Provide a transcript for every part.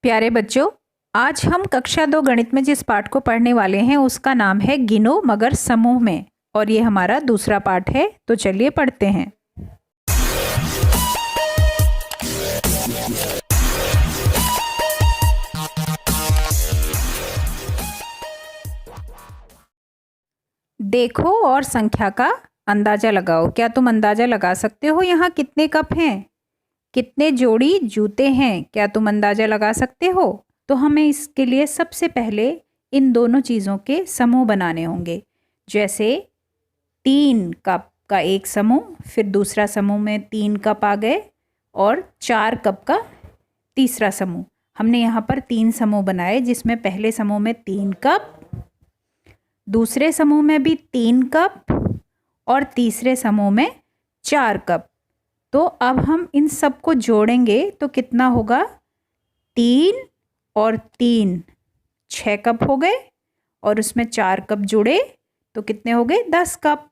प्यारे बच्चों, आज हम कक्षा 2 गणित में जिस पाठ को पढ़ने वाले हैं उसका नाम है गिनो मगर समूह में, और ये हमारा दूसरा पाठ है। तो चलिए पढ़ते हैं। देखो और संख्या का अंदाजा लगाओ। क्या तुम अंदाजा लगा सकते हो यहाँ कितने कप हैं, कितने जोड़ी जूते हैं? क्या तुम अंदाजा लगा सकते हो? तो हमें इसके लिए सबसे पहले इन दोनों चीज़ों के समूह बनाने होंगे। जैसे 3 कप का एक समूह, फिर दूसरा समूह में 3 कप आ गए, और 4 कप का तीसरा समूह। हमने यहाँ पर 3 समूह बनाए, जिसमें पहले समूह में 3 कप, दूसरे समूह में भी 3 कप और तीसरे समूह में 4 कप। तो अब हम इन सब को जोड़ेंगे तो कितना होगा? 3 और 3 6 कप हो गए, और उसमें 4 कप जुड़े तो कितने हो गए? 10 कप।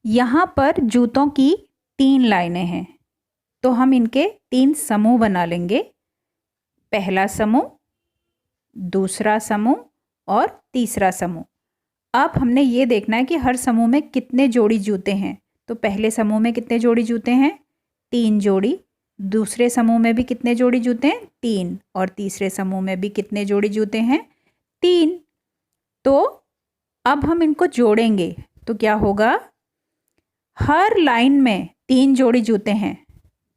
यहाँ पर जूतों की 3 लाइनें हैं, तो हम इनके 3 समूह बना लेंगे। पहला समूह, दूसरा समूह और तीसरा समूह। अब हमने ये देखना है कि हर समूह में कितने जोड़ी जूते हैं। तो पहले समूह में कितने जोड़ी जूते हैं? 3 जोड़ी। दूसरे समूह में भी कितने जोड़ी जूते हैं? 3। और तीसरे समूह में भी कितने जोड़ी जूते हैं? 3। तो अब हम इनको जोड़ेंगे तो क्या होगा? हर लाइन में 3 जोड़ी जूते हैं,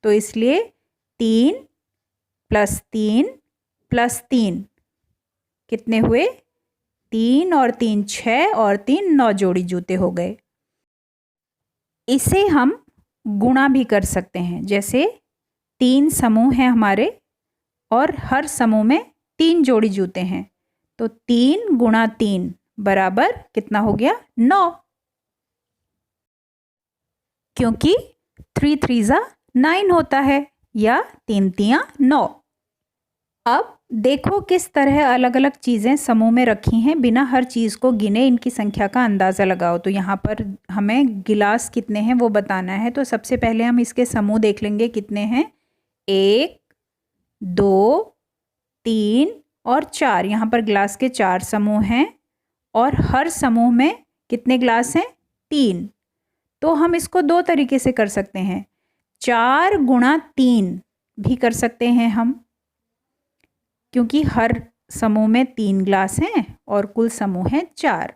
तो इसलिए 3 + 3 + 3 कितने हुए? 3 और 3 6 और 3 9 जोड़ी जूते हो गए। इसे हम गुणा भी कर सकते हैं। जैसे 3 समूह हैं हमारे और हर समूह में 3 जोड़ी जूते हैं, तो 3 × 3 बराबर कितना हो गया? 9, क्योंकि 3 3 9 होता है, या 3 3 9। अब देखो किस तरह अलग अलग चीज़ें समूह में रखी हैं, बिना हर चीज़ को गिने इनकी संख्या का अंदाज़ा लगाओ। तो यहाँ पर हमें गिलास कितने हैं वो बताना है। तो सबसे पहले हम इसके समूह देख लेंगे कितने हैं। 1 2 3 और 4। यहाँ पर गिलास के 4 समूह हैं, और हर समूह में कितने गिलास हैं? 3। तो हम इसको 2 तरीके से कर सकते हैं। 4 × 3 भी कर सकते हैं हम, क्योंकि हर समूह में 3 ग्लास हैं और कुल समूह हैं 4।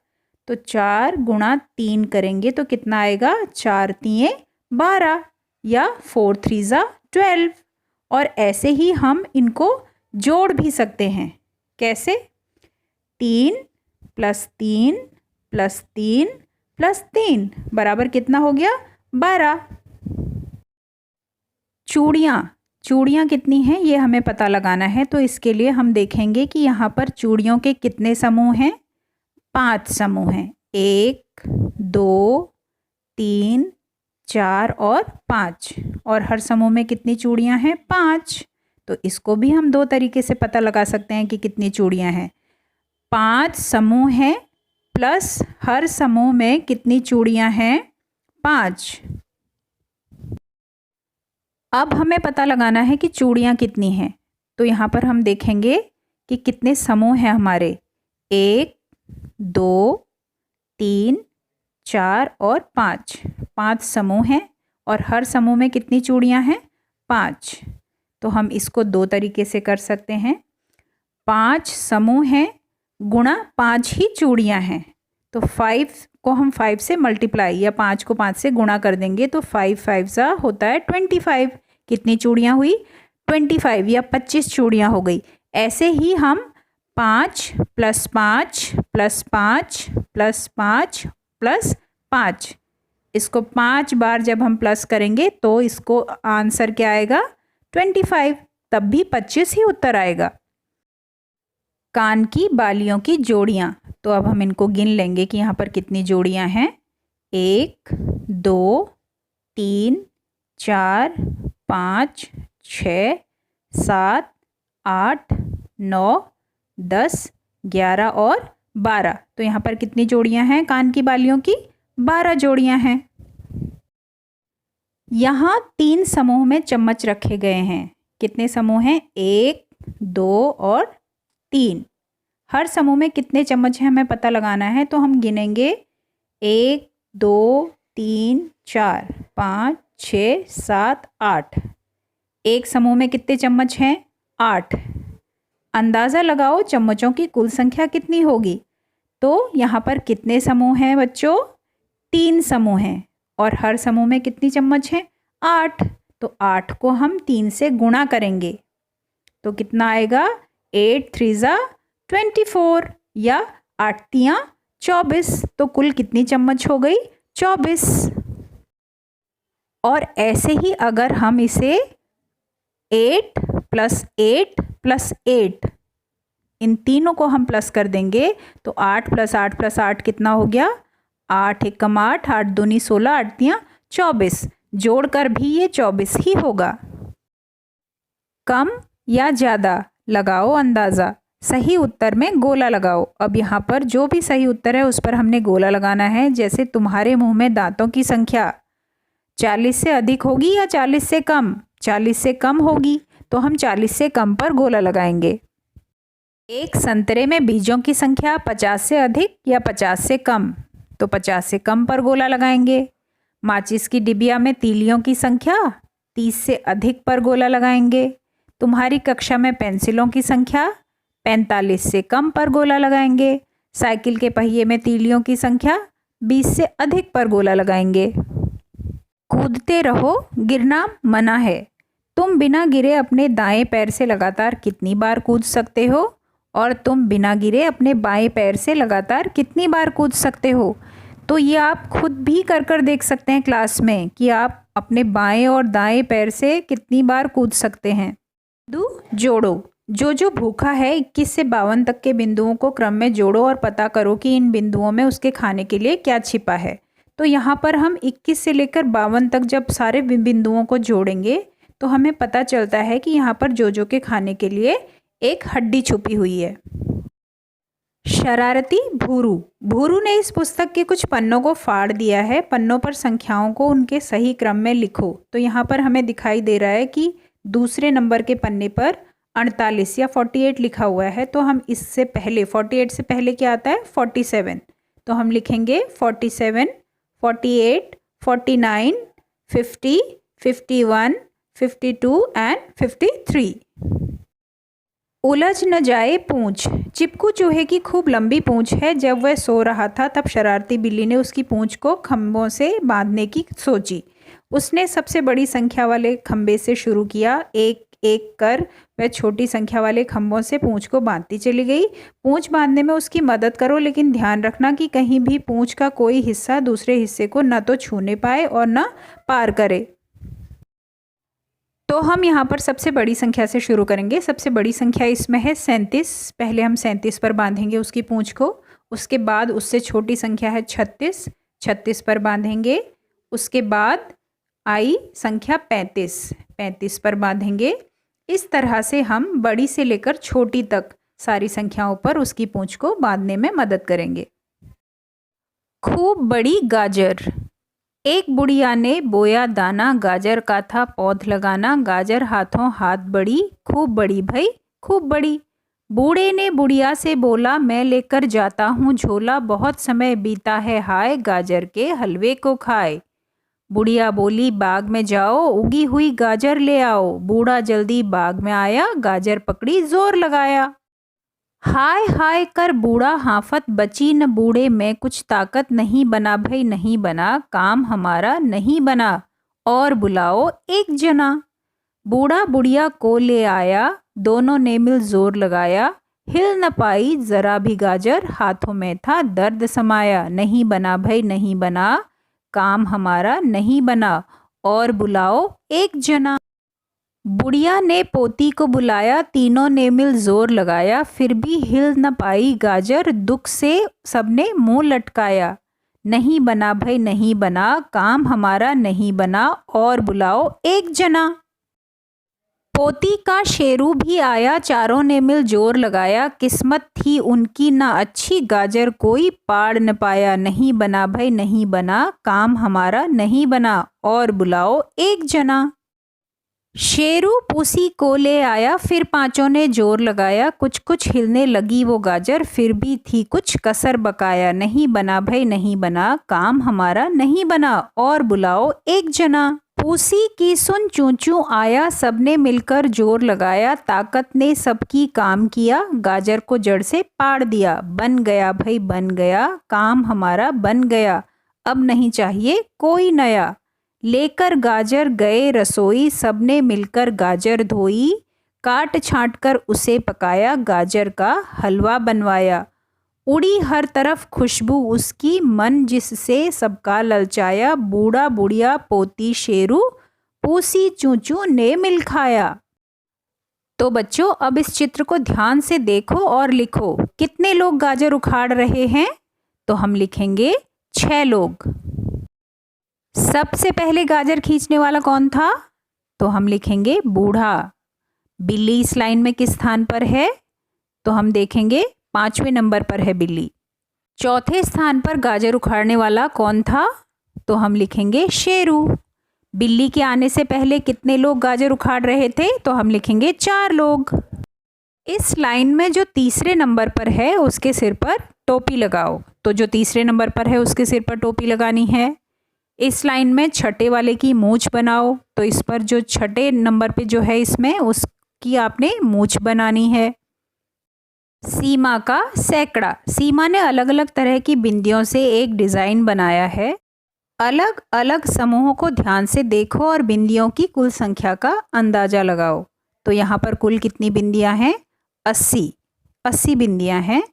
तो 4 × 3 करेंगे तो कितना आएगा? 4 3 12, या 4 3 12। और ऐसे ही हम इनको जोड़ भी सकते हैं। कैसे? 3 + 3 + 3 + 3 बराबर कितना हो गया? 12। चूड़ियाँ कितनी हैं ये हमें पता लगाना है। तो इसके लिए हम देखेंगे कि यहाँ पर चूड़ियों के कितने समूह हैं? 5 समूह हैं। 1 2 3 4 और 5। और हर समूह में कितनी चूड़ियाँ हैं? 5। तो इसको भी हम 2 तरीके से पता लगा सकते हैं कि कितनी चूड़ियाँ हैं। 5 समूह हैं प्लस हर समूह में कितनी चूड़ियाँ हैं? 5। अब हमें पता लगाना है कि चूड़ियाँ कितनी हैं। तो यहाँ पर हम देखेंगे कि कितने समूह हैं हमारे। 1 2 3 4 और 5। 5 समूह हैं, और हर समूह में कितनी चूड़ियाँ हैं? 5। तो हम इसको 2 तरीके से कर सकते हैं। 5 समूह हैं गुणा 5 ही चूड़ियाँ हैं। तो 5 को हम 5 से मल्टीप्लाई, या 5 को 5 से गुणा कर देंगे, तो 5 5 होता है 25। कितनी चूड़ियाँ हुई? 25, या 25 चूड़ियाँ हो गई। ऐसे ही हम 5 + 5 + 5 + 5 + 5, इसको 5 बार जब हम प्लस करेंगे तो इसको आंसर क्या आएगा? 25। तब भी 25 ही उत्तर आएगा। कान की बालियों की जोड़ियाँ। तो अब हम इनको गिन लेंगे कि यहाँ पर कितनी जोड़ियाँ हैं। 1 2 3 4 5 6 7 8 9 10 11 और 12। तो यहाँ पर कितनी जोड़ियाँ हैं कान की बालियों की? 12 जोड़ियाँ हैं। यहाँ 3 समूह में चम्मच रखे गए हैं। कितने समूह हैं? 1 2 और 3। हर समूह में कितने चम्मच हैं हमें पता लगाना है, तो हम गिनेंगे 1 2 3 4 5 6 7 8। एक समूह में कितने चम्मच हैं? 8। अंदाज़ा लगाओ चम्मचों की कुल संख्या कितनी होगी। तो यहाँ पर कितने समूह हैं बच्चों? 3 समूह हैं और हर समूह में कितनी चम्मच हैं? 8। तो 8 को हम 3 से गुणा करेंगे तो कितना आएगा? 8 3 ज़ा 24 या 8 तियाँ 24। तो कुल कितनी चम्मच हो गई? 24। और ऐसे ही अगर हम इसे 8 + 8 + 8 इन तीनों को हम प्लस कर देंगे तो 8 + 8 + 8 कितना हो गया? 8 एकम 8, 8 दूनी 16, 8 तियाँ 24। जोड़कर भी ये 24 ही होगा। कम या ज़्यादा लगाओ अंदाज़ा। सही उत्तर में गोला लगाओ। अब यहाँ पर जो भी सही उत्तर है उस पर हमने गोला लगाना है। जैसे तुम्हारे मुंह में दांतों की संख्या 40 से अधिक होगी या 40 से कम? 40 से कम होगी तो हम 40 से कम पर गोला लगाएंगे। एक संतरे में बीजों की संख्या 50 से अधिक या 50 से कम? तो 50 से कम पर गोला लगाएंगे। माचिस की डिबिया में तीलियों की संख्या 30 से अधिक पर गोला लगाएंगे। तुम्हारी कक्षा में पेंसिलों की संख्या 45 से कम पर गोला लगाएंगे। साइकिल के पहिए में तीलियों की संख्या 20 से अधिक पर गोला लगाएंगे। कूदते रहो, गिरना मना है। तुम बिना गिरे अपने दाएं पैर से लगातार कितनी बार कूद सकते हो? और तुम बिना गिरे अपने बाएं पैर से लगातार कितनी बार कूद सकते हो? तो ये आप खुद भी कर देख सकते हैं क्लास में कि आप अपने बाएं और दाएं पैर से कितनी बार कूद सकते हैं। बिंदु जोड़ो। जो भूखा है 21 से 52 तक के बिंदुओं को क्रम में जोड़ो और पता करो कि इन बिंदुओं में उसके खाने के लिए क्या छिपा है। तो यहाँ पर हम 21 से लेकर 52 तक जब सारे बिंदुओं को जोड़ेंगे तो हमें पता चलता है कि यहाँ पर जो के खाने के लिए एक हड्डी छुपी हुई है। शरारती भूरू। भूरू ने इस पुस्तक के कुछ पन्नों को फाड़ दिया है। पन्नों पर संख्याओं को उनके सही क्रम में लिखो। तो यहाँ पर हमें दिखाई दे रहा है कि दूसरे नंबर के पन्ने पर 48 या 48 लिखा हुआ है। तो हम इससे पहले 48 से पहले क्या आता है? 47। तो हम लिखेंगे 47, 48, 49, 50, 51, 52 एंड 53। उलझ न जाए पूंछ। चिपकू चूहे की खूब लंबी पूंछ है। जब वह सो रहा था तब शरारती बिल्ली ने उसकी पूंछ को खंभों से बांधने की सोची। उसने सबसे बड़ी संख्या वाले खंभे से शुरू किया। एक एक कर वह छोटी संख्या वाले खंभों से पूंछ को बांधती चली गई। पूंछ बांधने में उसकी मदद करो, लेकिन ध्यान रखना कि कहीं भी पूंछ का कोई हिस्सा दूसरे हिस्से को न तो छूने पाए और न पार करे। तो हम यहाँ पर सबसे बड़ी संख्या से शुरू करेंगे। सबसे बड़ी संख्या इसमें है 37। पहले हम 37 पर बांधेंगे उसकी पूंछ को। उसके बाद उससे छोटी संख्या है 36। 36 पर बांधेंगे। उसके बाद आई संख्या 35। 35 पर बांधेंगे। इस तरह से हम बड़ी से लेकर छोटी तक सारी संख्याओं पर उसकी पूंछ को बांधने में मदद करेंगे। खूब बड़ी गाजर। एक बुढ़िया ने बोया दाना, गाजर का था पौध लगाना। गाजर हाथों हाथ बड़ी, खूब बड़ी भई खूब बड़ी। बूढ़े ने बुढ़िया से बोला, मैं लेकर जाता हूँ झोला, बहुत समय बीता है हाय, गाजर के हलवे को खाए। बुढ़िया बोली, बाग में जाओ, उगी हुई गाजर ले आओ। बूढ़ा जल्दी बाग में आया, गाजर पकड़ी जोर लगाया। हाय हाय कर बूढ़ा हाफत बची न बूढ़े में कुछ ताकत नहीं बना भई नहीं बना, काम हमारा नहीं बना, और बुलाओ एक जना। बूढ़ा बुढ़िया को ले आया, दोनों ने मिल जोर लगाया। हिल न पाई जरा भी गाजर, हाथों में था दर्द समाया। नहीं बना भई नहीं बना, काम हमारा नहीं बना, और बुलाओ एक जना। बुढ़िया ने पोती को बुलाया, तीनों ने मिल जोर लगाया। फिर भी हिल न पाई गाजर, दुख से सबने मुंह लटकाया। नहीं बना भई नहीं बना, काम हमारा नहीं बना, और बुलाओ एक जना। पोती का शेरू भी आया, चारों ने मिल जोर लगाया। किस्मत थी उनकी ना अच्छी, गाजर कोई पाड़ न पाया। नहीं बना भई नहीं बना, काम हमारा नहीं बना, और बुलाओ एक जना। शेरू पूसी को ले आया, फिर पांचों ने जोर लगाया, कुछ कुछ हिलने लगी वो गाजर, फिर भी थी कुछ कसर बकाया। नहीं बना भाई नहीं बना, काम हमारा नहीं बना, और बुलाओ एक जना। पूसी की सुन चूं चूं आया, सबने मिलकर जोर लगाया, ताकत ने सबकी काम किया, गाजर को जड़ से पाड़ दिया। बन गया भाई बन गया, काम हमारा बन गया, अब नहीं चाहिए कोई नया। लेकर गाजर गए रसोई, सबने मिलकर गाजर धोई, काट छांट कर उसे पकाया, गाजर का हलवा बनवाया। उड़ी हर तरफ खुशबू उसकी, मन जिससे सबका ललचाया, बूढ़ा बुढ़िया पोती शेरू, पूसी चूचू ने मिल खाया। तो बच्चों अब इस चित्र को ध्यान से देखो और लिखो, कितने लोग गाजर उखाड़ रहे हैं? तो हम लिखेंगे 6 लोग। सबसे पहले गाजर खींचने वाला कौन था? तो हम लिखेंगे बूढ़ा। बिल्ली इस लाइन में किस स्थान पर है? तो हम देखेंगे 5वें नंबर पर है बिल्ली। चौथे स्थान पर गाजर उखाड़ने वाला कौन था? तो हम लिखेंगे शेरू। बिल्ली के आने से पहले कितने लोग गाजर उखाड़ रहे थे? तो हम लिखेंगे 4 लोग। इस लाइन में जो तीसरे नंबर पर है उसके सिर पर टोपी लगाओ। तो जो तीसरे नंबर पर है उसके सिर पर टोपी लगानी है। इस लाइन में छठे वाले की मूंछ बनाओ। तो इस पर जो छठे नंबर पे जो है इसमें उसकी आपने मूंछ बनानी है। सीमा का सैकड़ा। सीमा ने अलग अलग तरह की बिंदियों से एक डिज़ाइन बनाया है। अलग अलग समूहों को ध्यान से देखो और बिंदियों की कुल संख्या का अंदाज़ा लगाओ। तो यहाँ पर कुल कितनी बिंदियाँ हैं? 80 बिंदियाँ हैं।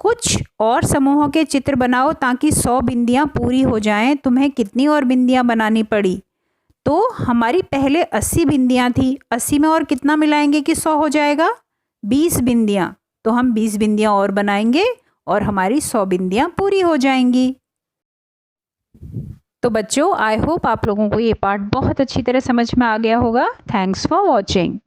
कुछ और समूहों के चित्र बनाओ ताकि 100 बिंदियाँ पूरी हो जाएं। तुम्हें कितनी और बिंदियाँ बनानी पड़ी? तो हमारी पहले 80 बिंदियाँ थी, 80 में और कितना मिलाएंगे कि 100 हो जाएगा? 20 बिंदियाँ। तो हम 20 बिंदियाँ और बनाएंगे और हमारी 100 बिंदियाँ पूरी हो जाएंगी। तो बच्चों आई होप आप लोगों को ये पार्ट बहुत अच्छी तरह समझ में आ गया होगा। Thanks for watching.